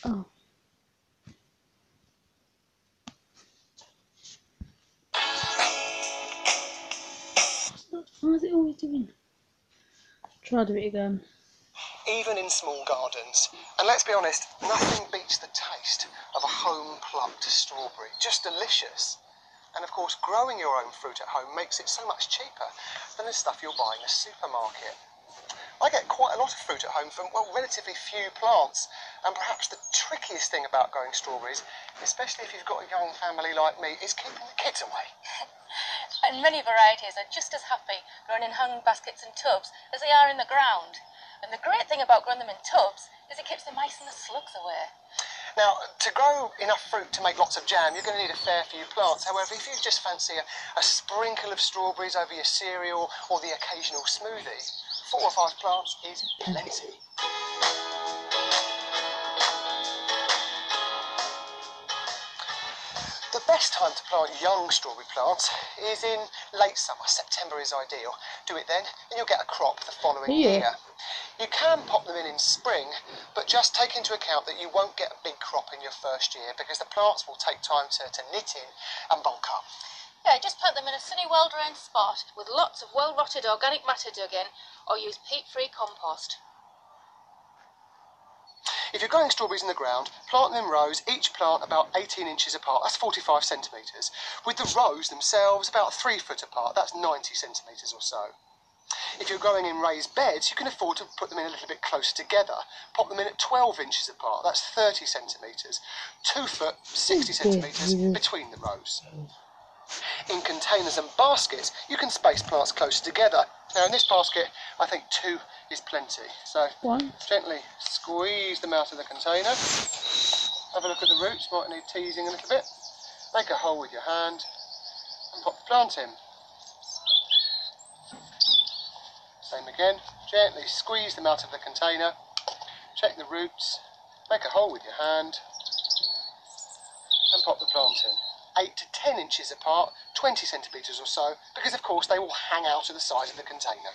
Oh. How's it always doing? Try to do it again. Even in small gardens. And let's be honest, nothing beats the taste of a home-plucked strawberry. Just delicious. And of course, growing your own fruit at home makes it so much cheaper than the stuff you'll buy in a supermarket. I get quite a lot of fruit at home from, well, relatively few plants. And perhaps the trickiest thing about growing strawberries, especially if you've got a young family like me, is keeping the kids away. And many varieties are just as happy grown in hung baskets and tubs as they are in the ground. And the great thing about growing them in tubs is it keeps the mice and the slugs away. Now, to grow enough fruit to make lots of jam, you're going to need a fair few plants. However, if you just fancy a sprinkle of strawberries over your cereal or the occasional smoothie, 4 or 5 plants is plenty. The best time to plant young strawberry plants is in late summer. September is ideal. Do it then, and you'll get a crop the following year. You can pop them in spring, but just take into account that you won't get a big crop in your first year because the plants will take time to knit in and bulk up. Yeah, just plant them in a sunny, well-drained spot with lots of well-rotted organic matter dug in, or use peat-free compost. If you're growing strawberries in the ground, plant them in rows, each plant about 18 inches apart, that's 45 centimetres, with the rows themselves about 3 foot apart, that's 90 centimetres or so. If you're growing in raised beds, you can afford to put them in a little bit closer together. Pop them in at 12 inches apart, that's 30 centimetres, 2 foot, 60 centimetres between the rows. In containers and baskets, you can space plants closer together. Now in this basket, I think 2 is plenty. So gently squeeze them out of the container. Have a look at the roots, might need teasing a little bit. Make a hole with your hand and pop the plant in. Same again, gently squeeze them out of the container. Check the roots, make a hole with your hand and pop the plant in. 8 to 10 inches apart, 20 centimetres or so, because of course they will hang out of the side of the container.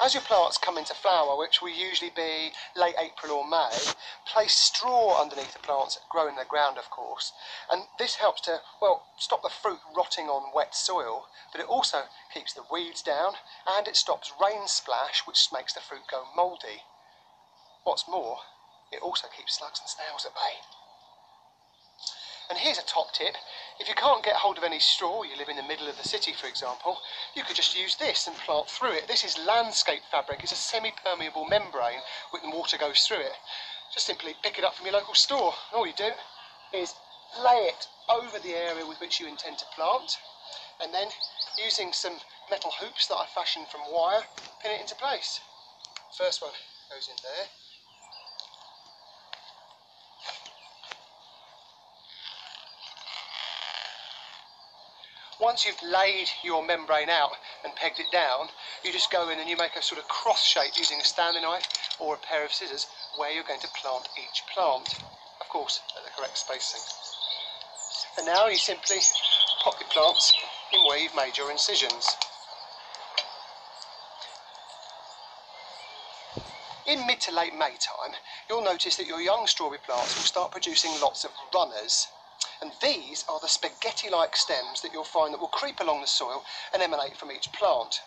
As your plants come into flower, which will usually be late April or May, place straw underneath the plants that grow in the ground, of course. And this helps to, well, stop the fruit rotting on wet soil, but it also keeps the weeds down and it stops rain splash, which makes the fruit go mouldy. What's more, it also keeps slugs and snails at bay. And here's a top tip. If you can't get hold of any straw, you live in the middle of the city for example, you could just use this and plant through it. This is landscape fabric. It's a semi-permeable membrane when water goes through it. Just simply pick it up from your local store. And all you do is lay it over the area with which you intend to plant, and then using some metal hoops that I fashioned from wire, pin it into place. First one goes in there. Once you've laid your membrane out and pegged it down, you just go in and you make a sort of cross shape using a Stanley knife or a pair of scissors where you're going to plant each plant, of course at the correct spacing. And now you simply pop your plants in where you've made your incisions. In mid to late May time, you'll notice that your young strawberry plants will start producing lots of runners. And these are the spaghetti-like stems that you'll find that will creep along the soil and emanate from each plant.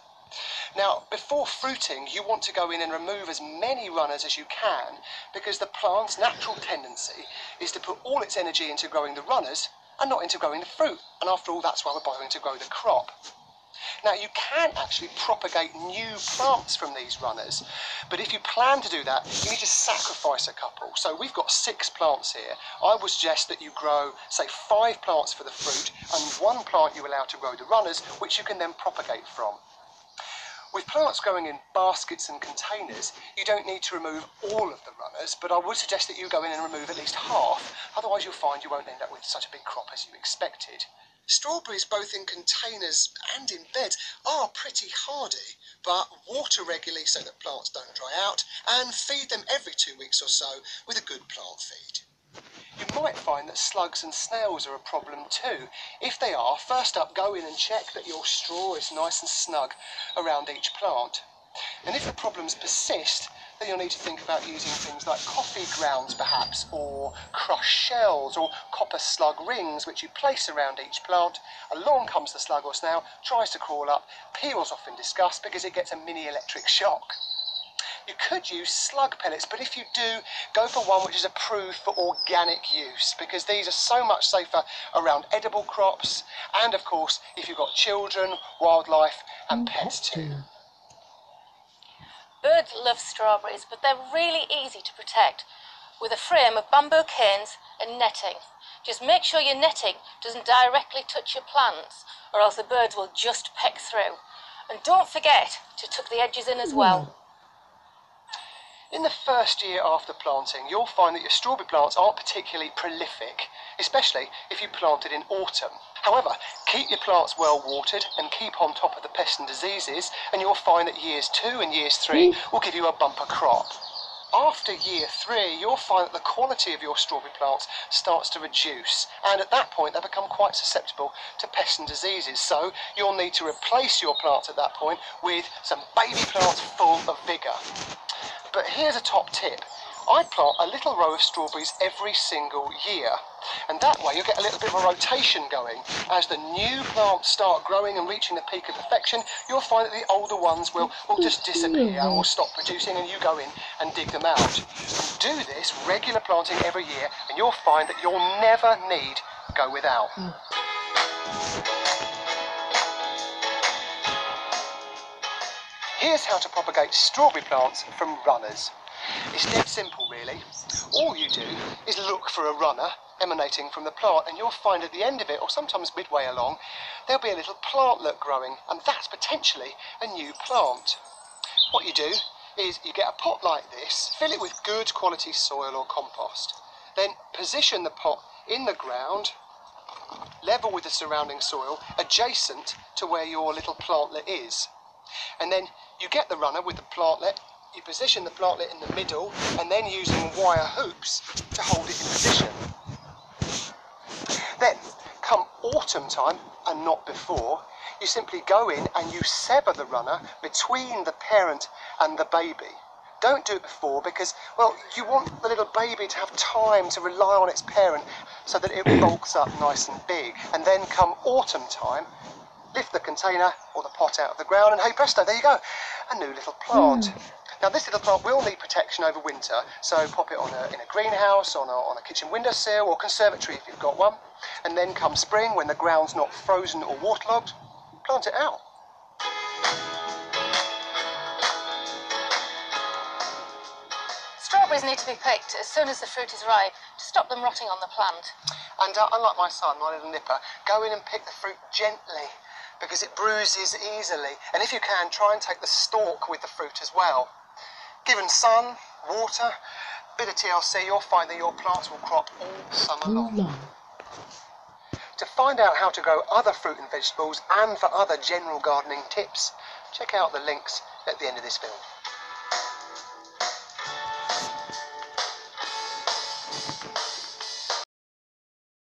Now, before fruiting, you want to go in and remove as many runners as you can, because the plant's natural tendency is to put all its energy into growing the runners and not into growing the fruit. And after all, that's why we're bothering to grow the crop. Now, you can actually propagate new plants from these runners, but if you plan to do that, you need to sacrifice a couple. So we've got 6 plants here. I would suggest that you grow, say, 5 plants for the fruit and 1 plant you allow to grow the runners, which you can then propagate from. With plants growing in baskets and containers, you don't need to remove all of the runners, but I would suggest that you go in and remove at least half, otherwise you'll find you won't end up with such a big crop as you expected. Strawberries, both in containers and in beds, are pretty hardy, but water regularly so that plants don't dry out, and feed them every 2 weeks or so with a good plant feed. You might find that slugs and snails are a problem too. If they are, first up go in and check that your straw is nice and snug around each plant. And if the problems persist, then you'll need to think about using things like coffee grounds perhaps, or crushed shells, or copper slug rings which you place around each plant. Along comes the slug or snail, tries to crawl up, peels off in disgust because it gets a mini electric shock. You could use slug pellets, but if you do, go for one which is approved for organic use, because these are so much safer around edible crops, and of course if you've got children, wildlife and pets too. Birds love strawberries, but they're really easy to protect with a frame of bamboo canes and netting. Just make sure your netting doesn't directly touch your plants, or else the birds will just peck through. And don't forget to tuck the edges in as well. In the first year after planting, you'll find that your strawberry plants aren't particularly prolific, especially if you planted in autumn. However, keep your plants well watered and keep on top of the pests and diseases, and you'll find that years 2 and years 3 will give you a bumper crop. After year 3, you'll find that the quality of your strawberry plants starts to reduce, and at that point they become quite susceptible to pests and diseases. So you'll need to replace your plants at that point with some baby plants full of vigour. But here's a top tip. I plant a little row of strawberries every single year, and that way you'll get a little bit of a rotation going. As the new plants start growing and reaching the peak of perfection, you'll find that the older ones will just disappear and will stop producing, and you go in and dig them out. Do this regular planting every year and you'll find that you'll never need go without. Here's how to propagate strawberry plants from runners. It's dead simple really. All you do is look for a runner emanating from the plant, and you'll find at the end of it, or sometimes midway along, there'll be a little plantlet growing, and that's potentially a new plant. What you do is you get a pot like this, fill it with good quality soil or compost, then position the pot in the ground, level with the surrounding soil, adjacent to where your little plantlet is. And then you get the runner with the plantlet, you position the plantlet in the middle, and then using wire hoops to hold it in position. Then, come autumn time, and not before, you simply go in and you sever the runner between the parent and the baby. Don't do it before because, well, you want the little baby to have time to rely on its parent so that it bulks up nice and big. And then come autumn time, lift the container or the pot out of the ground, and hey presto, there you go, a new little plant. Now this little plant will need protection over winter, so pop it in a greenhouse, on a kitchen windowsill or conservatory if you've got one. And then come spring, when the ground's not frozen or waterlogged, plant it out. Strawberries need to be picked as soon as the fruit is ripe to stop them rotting on the plant. And unlike my son, my little nipper, go in and pick the fruit gently because it bruises easily. And if you can, try and take the stalk with the fruit as well. Given sun, water, bit of TLC, you'll find that your plants will crop all summer long. To find out how to grow other fruit and vegetables, and for other general gardening tips, check out the links at the end of this film.